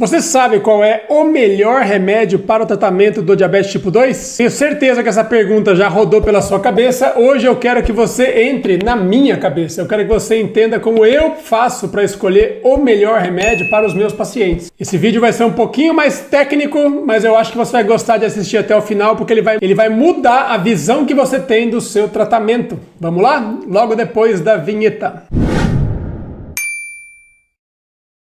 Você sabe qual é o melhor remédio para o tratamento do diabetes tipo 2? Tenho certeza que essa pergunta já rodou pela sua cabeça. Hoje eu quero que você entre na minha cabeça. Eu quero que você entenda como eu faço para escolher o melhor remédio para os meus pacientes. Esse vídeo vai ser um pouquinho mais técnico, mas eu acho que você vai gostar de assistir até o final, porque ele vai mudar a visão que você tem do seu tratamento. Vamos lá? Logo depois da vinheta.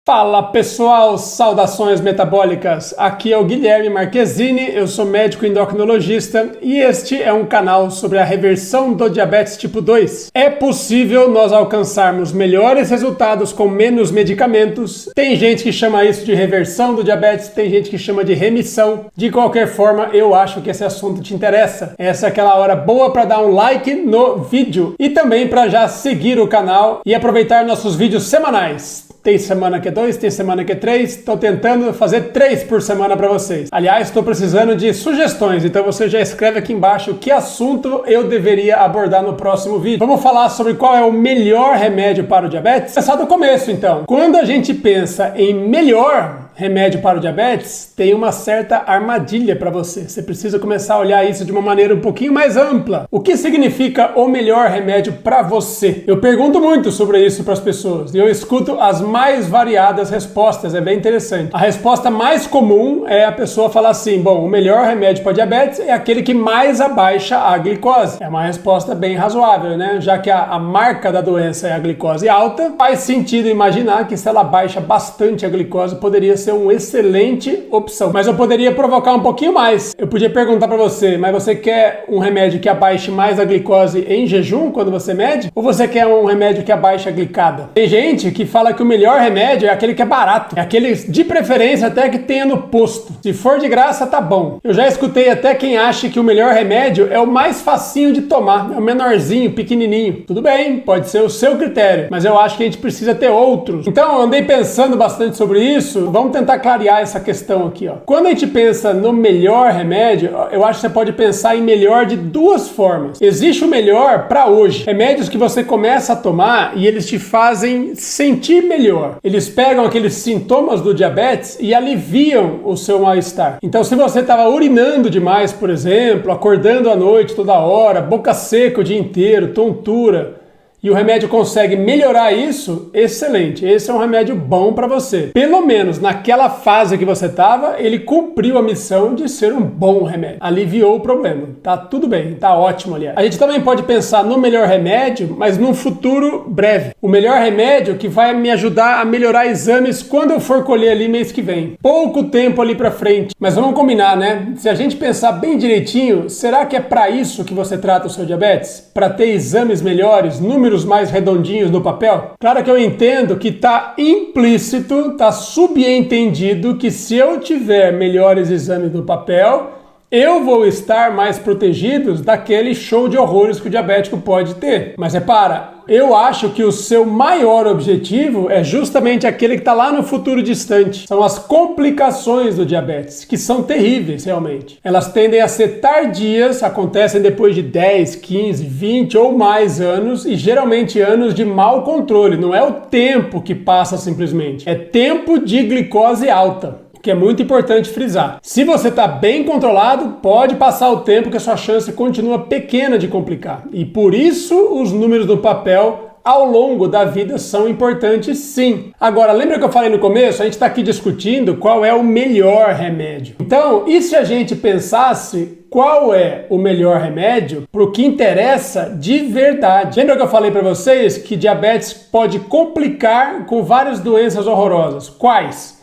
Fala pessoal, saudações metabólicas, aqui é o Guilherme Marquezini, eu sou médico endocrinologista e este é um canal sobre a reversão do diabetes tipo 2. É possível nós alcançarmos melhores resultados com menos medicamentos, tem gente que chama isso de reversão do diabetes, tem gente que chama de remissão. De qualquer forma, eu acho que esse assunto te interessa. Essa é aquela hora boa para dar um like no vídeo e também para já seguir o canal e aproveitar nossos vídeos semanais. Tem semana que é 2, tem semana que é 3. Estou tentando fazer 3 por semana para vocês. Aliás, estou precisando de sugestões, então você já escreve aqui embaixo que assunto eu deveria abordar no próximo vídeo. Vamos falar sobre qual é o melhor remédio para o diabetes? Começar do começo, então. Quando a gente pensa em melhor remédio para o diabetes, tem uma certa armadilha para você. Você precisa começar a olhar isso de uma maneira um pouquinho mais ampla. O que significa o melhor remédio para você? Eu pergunto muito sobre isso para as pessoas e eu escuto as mais variadas respostas. É bem interessante. A resposta mais comum é a pessoa falar assim: bom, o melhor remédio para diabetes é aquele que mais abaixa a glicose. É uma resposta bem razoável, né? Já que a marca da doença é a glicose alta, faz sentido imaginar que se ela baixa bastante a glicose, poderia ser uma excelente opção. Mas eu poderia provocar um pouquinho mais. Eu podia perguntar para você, mas você quer um remédio que abaixe mais a glicose em jejum quando você mede? Ou você quer um remédio que abaixe a glicada? Tem gente que fala que o melhor remédio é aquele que é barato. É aquele de preferência até que tenha no posto. Se for de graça, tá bom. Eu já escutei até quem acha que o melhor remédio é o mais facinho de tomar. É o menorzinho, pequenininho. Tudo bem, pode ser o seu critério. Mas eu acho que a gente precisa ter outros. Então, eu andei pensando bastante sobre isso. Vamos tentar clarear essa questão aqui, ó. Quando a gente pensa no melhor remédio, eu acho que você pode pensar em melhor de duas formas. Existe o melhor para hoje. Remédios que você começa a tomar e eles te fazem sentir melhor. Eles pegam aqueles sintomas do diabetes e aliviam o seu mal-estar. Então, se você estava urinando demais, por exemplo, acordando à noite toda hora, boca seca o dia inteiro, tontura, e o remédio consegue melhorar isso, excelente. Esse é um remédio bom para você. Pelo menos naquela fase que você estava, ele cumpriu a missão de ser um bom remédio. Aliviou o problema. Tá tudo bem, tá ótimo, aliás. A gente também pode pensar no melhor remédio, mas num futuro breve. O melhor remédio que vai me ajudar a melhorar exames quando eu for colher ali mês que vem. Pouco tempo ali para frente. Mas vamos combinar, né? Se a gente pensar bem direitinho, será que é para isso que você trata o seu diabetes? Para ter exames melhores, números mais redondinhos no papel? Claro que eu entendo que está implícito, está subentendido que se eu tiver melhores exames no papel, eu vou estar mais protegido daquele show de horrores que o diabético pode ter. Mas repara, eu acho que o seu maior objetivo é justamente aquele que está lá no futuro distante. São as complicações do diabetes, que são terríveis realmente. Elas tendem a ser tardias, acontecem depois de 10, 15, 20 ou mais anos e geralmente anos de mau controle. Não é o tempo que passa simplesmente, é tempo de glicose alta. Que é muito importante frisar. Se você está bem controlado, pode passar o tempo que a sua chance continua pequena de complicar. E por isso os números do papel ao longo da vida são importantes, sim. Agora, lembra que eu falei no começo? A gente está aqui discutindo qual é o melhor remédio. Então, e se a gente pensasse qual é o melhor remédio para o que interessa de verdade? Lembra que eu falei para vocês que diabetes pode complicar com várias doenças horrorosas? Quais?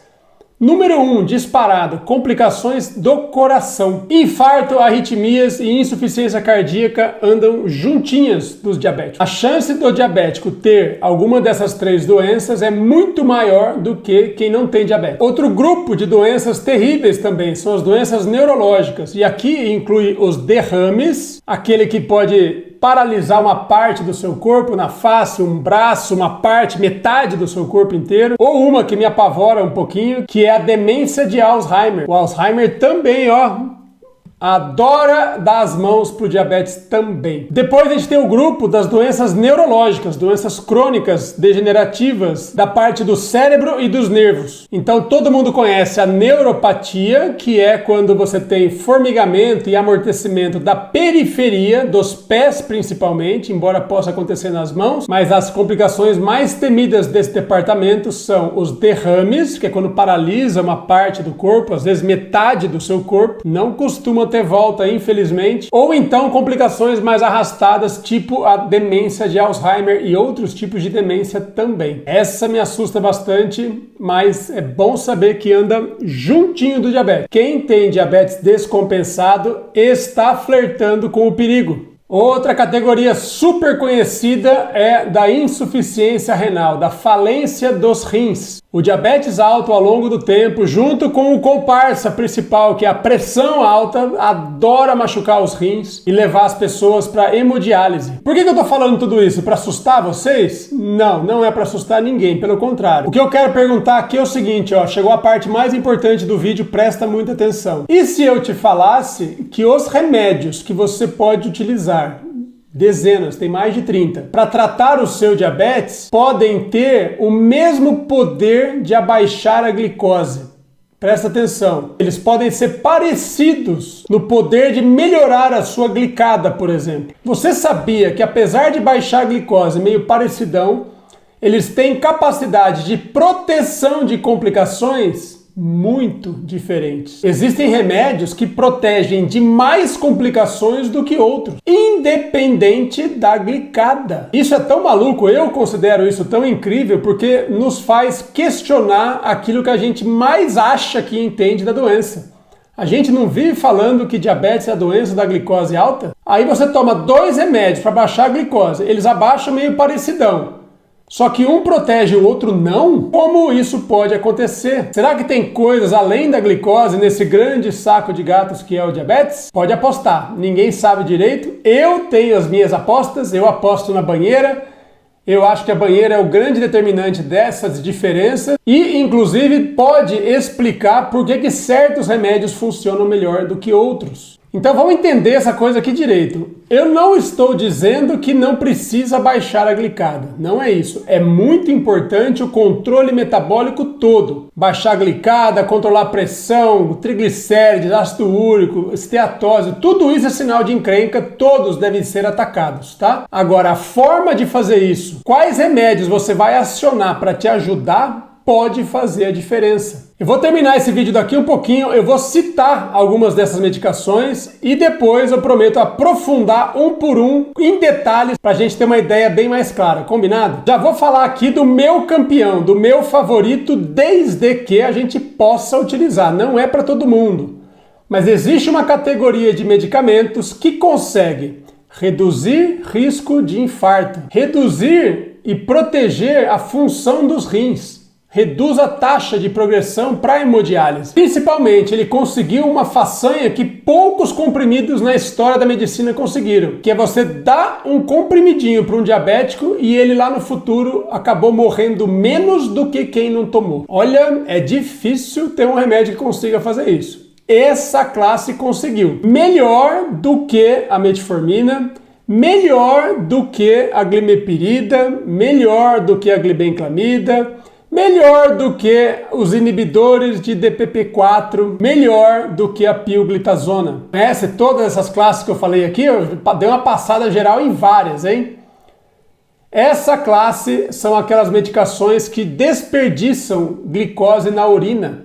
Número 1, disparado, complicações do coração. Infarto, arritmias e insuficiência cardíaca andam juntinhas dos diabéticos. A chance do diabético ter alguma dessas três doenças é muito maior do que quem não tem diabetes. Outro grupo de doenças terríveis também são as doenças neurológicas. E aqui inclui os derrames, aquele que pode paralisar uma parte do seu corpo, na face, um braço, uma parte, metade do seu corpo inteiro, ou uma que me apavora um pouquinho, que é a demência de Alzheimer. O Alzheimer também, adora dar as mãos para o diabetes também. Depois a gente tem o grupo das doenças neurológicas, doenças crônicas degenerativas da parte do cérebro e dos nervos. Então todo mundo conhece a neuropatia, que é quando você tem formigamento e amortecimento da periferia, dos pés principalmente, embora possa acontecer nas mãos, mas as complicações mais temidas desse departamento são os derrames, que é quando paralisa uma parte do corpo, às vezes metade do seu corpo, não costuma ter volta, infelizmente, ou então complicações mais arrastadas, tipo a demência de Alzheimer e outros tipos de demência também. Essa me assusta bastante, mas é bom saber que anda juntinho do diabetes. Quem tem diabetes descompensado está flertando com o perigo. Outra categoria super conhecida é da insuficiência renal, da falência dos rins. O diabetes alto ao longo do tempo, junto com o comparsa principal, que é a pressão alta, adora machucar os rins e levar as pessoas para hemodiálise. Por que eu tô falando tudo isso? Para assustar vocês? Não, não é para assustar ninguém, pelo contrário. O que eu quero perguntar aqui é o seguinte, ó, chegou a parte mais importante do vídeo, presta muita atenção. E se eu te falasse que os remédios que você pode utilizar, dezenas, tem mais de 30, para tratar o seu diabetes, podem ter o mesmo poder de abaixar a glicose. Presta atenção, eles podem ser parecidos no poder de melhorar a sua glicada, por exemplo. Você sabia que apesar de baixar a glicose meio parecidão, eles têm capacidade de proteção de complicações muito diferentes. Existem remédios que protegem de mais complicações do que outros, independente da glicada. Isso é tão maluco, eu considero isso tão incrível, porque nos faz questionar aquilo que a gente mais acha que entende da doença. A gente não vive falando que diabetes é a doença da glicose alta? Aí você toma 2 remédios para baixar a glicose, eles abaixam meio parecidão. Só que um protege o outro não? Como isso pode acontecer? Será que tem coisas além da glicose nesse grande saco de gatos que é o diabetes? Pode apostar, ninguém sabe direito. Eu tenho as minhas apostas, eu aposto na banheira. Eu acho que a banheira é o grande determinante dessas diferenças e, inclusive, pode explicar por que certos remédios funcionam melhor do que outros. Então vamos entender essa coisa aqui direito. Eu não estou dizendo que não precisa baixar a glicada. Não é isso. É muito importante o controle metabólico todo. Baixar a glicada, controlar a pressão, triglicérides, ácido úrico, esteatose, tudo isso é sinal de encrenca, todos devem ser atacados, tá? Agora, a forma de fazer isso, quais remédios você vai acionar para te ajudar, pode fazer a diferença. Eu vou terminar esse vídeo daqui um pouquinho, eu vou citar algumas dessas medicações e depois eu prometo aprofundar um por um em detalhes para a gente ter uma ideia bem mais clara, combinado? Já vou falar aqui do meu campeão, do meu favorito, desde que a gente possa utilizar, não é para todo mundo. Mas existe uma categoria de medicamentos que consegue reduzir risco de infarto, reduzir e proteger a função dos rins, reduz a taxa de progressão para hemodiálise. Principalmente, ele conseguiu uma façanha que poucos comprimidos na história da medicina conseguiram, que é você dar um comprimidinho para um diabético e ele lá no futuro acabou morrendo menos do que quem não tomou. Olha, é difícil ter um remédio que consiga fazer isso. Essa classe conseguiu. Melhor do que a metformina, melhor do que a glimepirida, melhor do que a glibenclamida, melhor do que os inibidores de DPP-4, melhor do que a pioglitazona. Conhece todas essas classes que eu falei aqui? Eu dei uma passada geral em várias, hein? Essa classe são aquelas medicações que desperdiçam glicose na urina.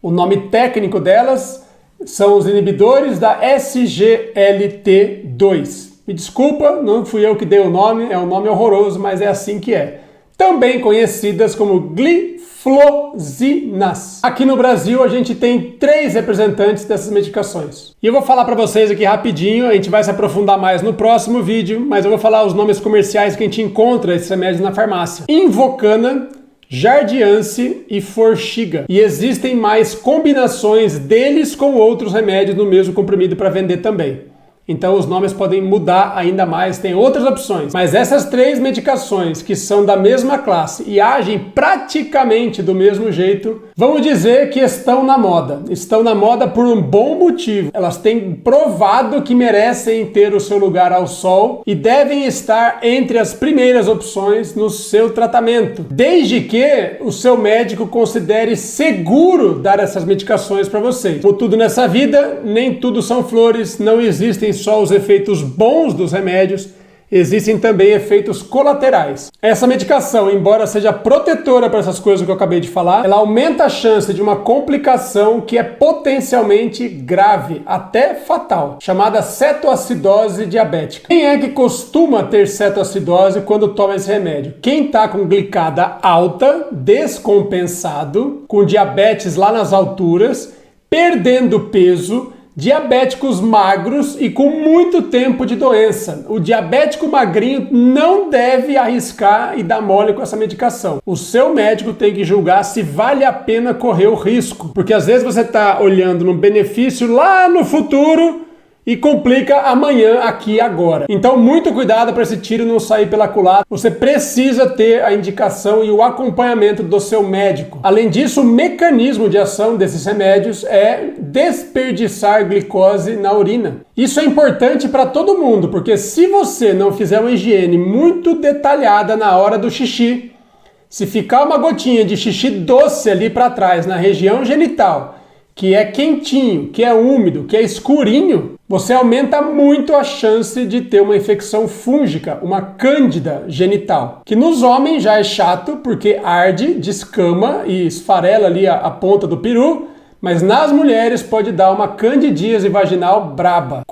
O nome técnico delas são os inibidores da SGLT2. Me desculpa, não fui eu que dei o nome, é um nome horroroso, mas é assim que é. Também conhecidas como gliflosinas. Aqui no Brasil a gente tem 3 representantes dessas medicações. E eu vou falar para vocês aqui rapidinho, a gente vai se aprofundar mais no próximo vídeo, mas eu vou falar os nomes comerciais que a gente encontra esses remédios na farmácia. Invocana, Jardiance e Forxiga. E existem mais combinações deles com outros remédios no mesmo comprimido para vender também. Então os nomes podem mudar ainda mais, tem outras opções. Mas essas 3 medicações que são da mesma classe e agem praticamente do mesmo jeito, Vamos dizer que estão na moda. Estão na moda por um bom motivo. Elas têm provado que merecem ter o seu lugar ao sol e devem estar entre as primeiras opções no seu tratamento, desde que o seu médico considere seguro dar essas medicações para vocês. Como tudo nessa vida, nem tudo são flores, não existem só os efeitos bons dos remédios, existem também efeitos colaterais. Essa medicação, embora seja protetora para essas coisas que eu acabei de falar, ela aumenta a chance de uma complicação que é potencialmente grave, até fatal, chamada cetoacidose diabética. Quem é que costuma ter cetoacidose quando toma esse remédio? Quem está com glicada alta, descompensado, com diabetes lá nas alturas, perdendo peso, diabéticos magros e com muito tempo de doença. O diabético magrinho não deve arriscar e dar mole com essa medicação. O seu médico tem que julgar se vale a pena correr o risco, porque às vezes você está olhando no benefício lá no futuro e complica amanhã, aqui agora. Então, muito cuidado para esse tiro não sair pela culatra. Você precisa ter a indicação e o acompanhamento do seu médico. Além disso, o mecanismo de ação desses remédios é desperdiçar glicose na urina. Isso é importante para todo mundo, porque se você não fizer uma higiene muito detalhada na hora do xixi, se ficar uma gotinha de xixi doce ali para trás, na região genital, que é quentinho, que é úmido, que é escurinho, você aumenta muito a chance de ter uma infecção fúngica, uma cândida genital, que nos homens já é chato porque arde, descama e esfarela ali a ponta do peru, mas nas mulheres pode dar uma candidíase vaginal braba,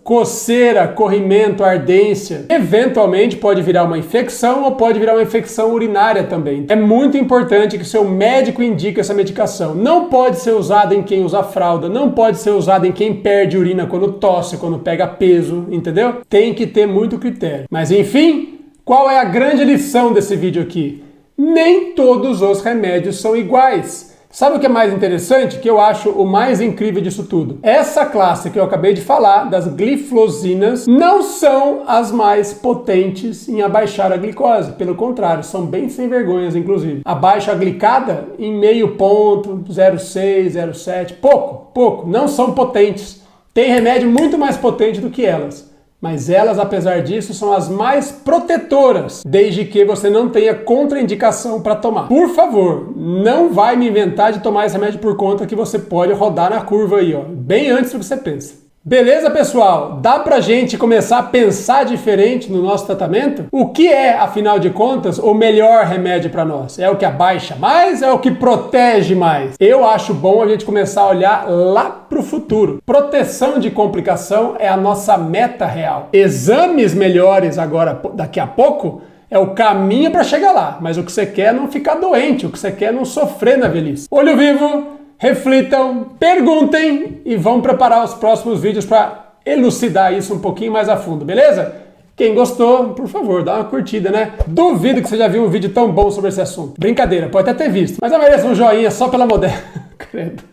coceira, corrimento, ardência. Eventualmente pode virar uma infecção ou pode virar uma infecção urinária também. É muito importante que seu médico indique essa medicação. Não pode ser usada em quem usa fralda, não pode ser usada em quem perde urina quando tosse, quando pega peso, entendeu? Tem que ter muito critério. Mas enfim, qual é a grande lição desse vídeo aqui? Nem todos os remédios são iguais. Sabe o que é mais interessante? Que eu acho o mais incrível disso tudo. Essa classe que eu acabei de falar, das glifosinas, não são as mais potentes em abaixar a glicose. Pelo contrário, são bem sem vergonhas, inclusive. Abaixa a glicada em meio ponto, 0,6, 0,7, pouco. Não são potentes. Tem remédio muito mais potente do que elas. Mas elas, apesar disso, são as mais protetoras, desde que você não tenha contraindicação para tomar. Por favor, não vai me inventar de tomar esse remédio por conta que você pode rodar na curva aí, ó, bem antes do que você pensa. Beleza, pessoal? Dá pra gente começar a pensar diferente no nosso tratamento? O que é, afinal de contas, o melhor remédio para nós? É o que abaixa mais? É o que protege mais? Eu acho bom a gente começar a olhar lá pro futuro. Proteção de complicação é a nossa meta real. Exames melhores agora, daqui a pouco, é o caminho para chegar lá. Mas o que você quer é não ficar doente, o que você quer é não sofrer na velhice. Olho vivo! Reflitam, perguntem e vão preparar os próximos vídeos para elucidar isso um pouquinho mais a fundo, beleza? Quem gostou, por favor, dá uma curtida, né? Duvido que você já viu um vídeo tão bom sobre esse assunto. Brincadeira, pode até ter visto, mas eu mereço um joinha só pela modéstia. Credo.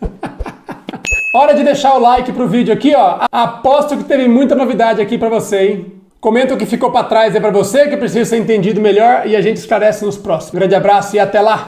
Hora de deixar o like pro vídeo aqui, ó. Aposto que teve muita novidade aqui para você, hein? Comenta o que ficou para trás aí para você, que precisa ser entendido melhor e a gente esclarece nos próximos. Um grande abraço e até lá!